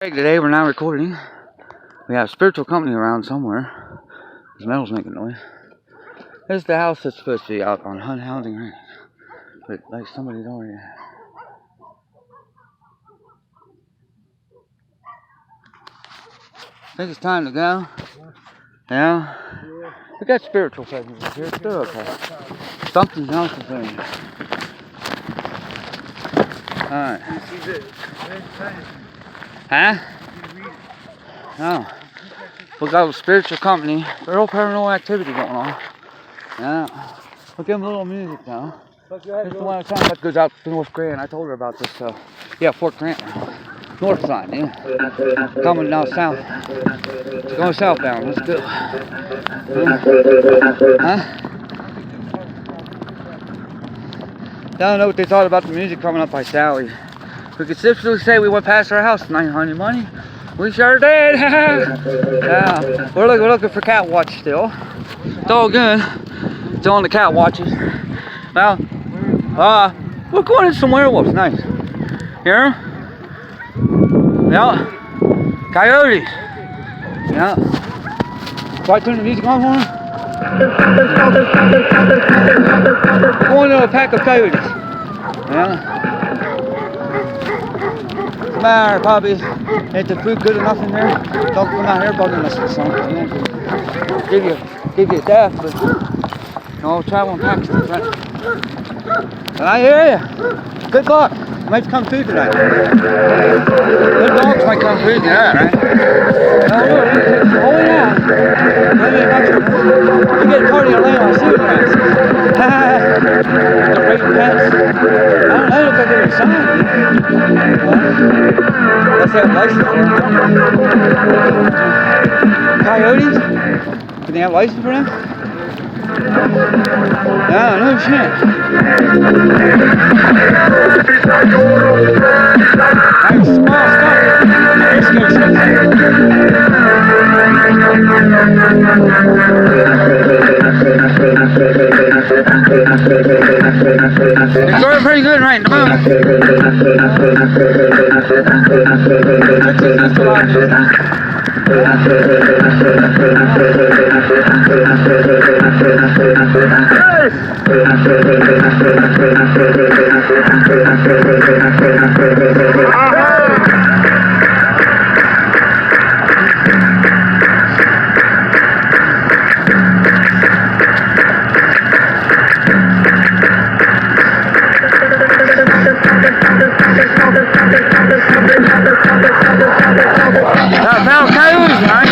Today we're now recording. We have spiritual company around somewhere. This metal's making noise. This is the house that's supposed to be out on Hunt Housing Ranch. But like somebody's already. I think it's time to go. Yeah? We got spiritual presence here. It's still okay. Something else is in here. Alright. Huh? No. We got a spiritual company. Real paranormal activity going on. Yeah. We'll give them a little music now. This is the one that goes out to North Grant. I told her about this. Yeah, Fort Grant. North side, yeah. Coming down south. It's going southbound. Let's go. Huh? I don't know what they thought about the music coming up by Sally. We could simply say we went past our house tonight, honey money. We sure did. Yeah. We're looking for cat watch still. It's all good. Still on the cat watches. Well, we're going in some werewolves. Nice. Here? Yeah. Coyotes. Yeah. So I turn the music on for them? Going to a pack of coyotes. Yeah. Matter, Bobby. Ain't the food good enough in there? Don't come out here bugging us or something. Give you death, but no traveling packs. And I hear you. Good luck. Might come through tonight. Good dogs might come through tonight, right? Oh yeah. You get a party of lamb on shooting rats. The rating pets. I don't know if they're getting signed. Let's have license for them. Coyotes? Can they have license for them? No shit. That's small stuff. It's good stuff. It's going pretty good right now. Found coyotes, right?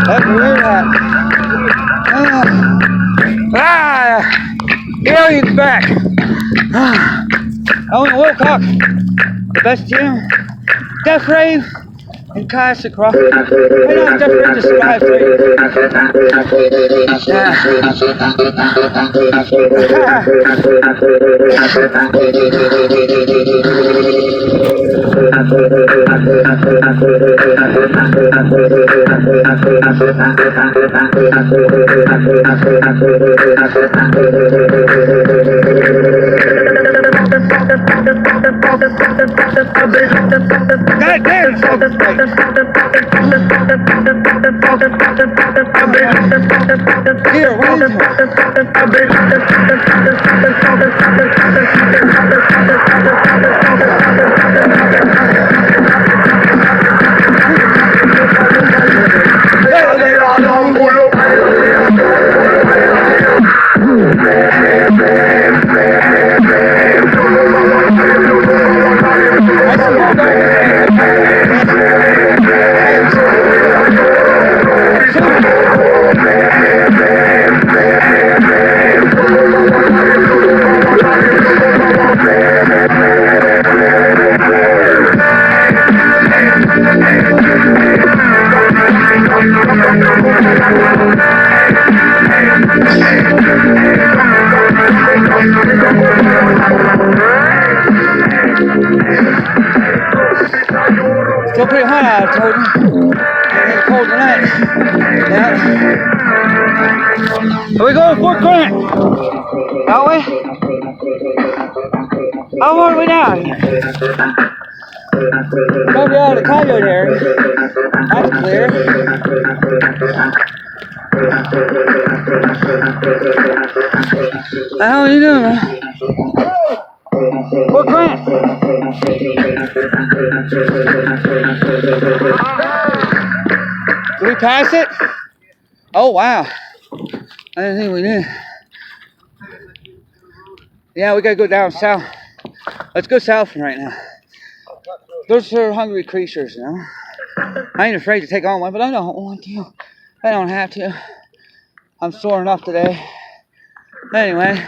That's weird. Alien's back. Owen Wilcox, the best gym, Death Rave, and Kaiser Cross. I know Death Rave just survived 3 years. Yeah. God damn, here, what is it? Still pretty hot out, I told you. It's cold tonight. Yeah. Are we going Fort Grant? Are we? How far are we down here? Probably out of the coyote area. That's clear. What the hell are you doing, man? Fort Grant. Did we pass it? Oh, wow. I didn't think we did. Yeah, we gotta go down south. Let's go south right now. Those are hungry creatures, you know. I ain't afraid to take on one, but I don't want to. I don't have to. I'm sore enough today. Anyway,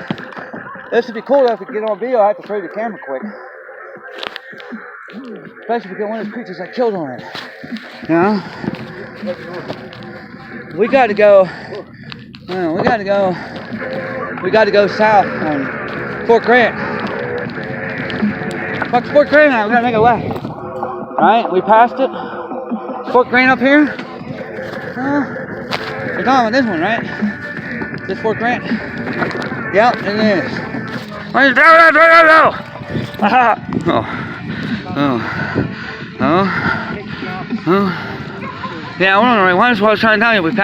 this would be cool if we could get on video. I have to throw the camera quick. Especially if we get one of those creatures I killed on it. You know? We gotta go. We gotta go south on Fort Grant. Fuck Fort Grant now, we gotta make a left. Alright, we passed it. Fort Grant up here. We're going with this one, right? This Fort Grant? Yep, it is. Where's down? Yeah, we're on the right one. That's what I was trying to tell you. We passed.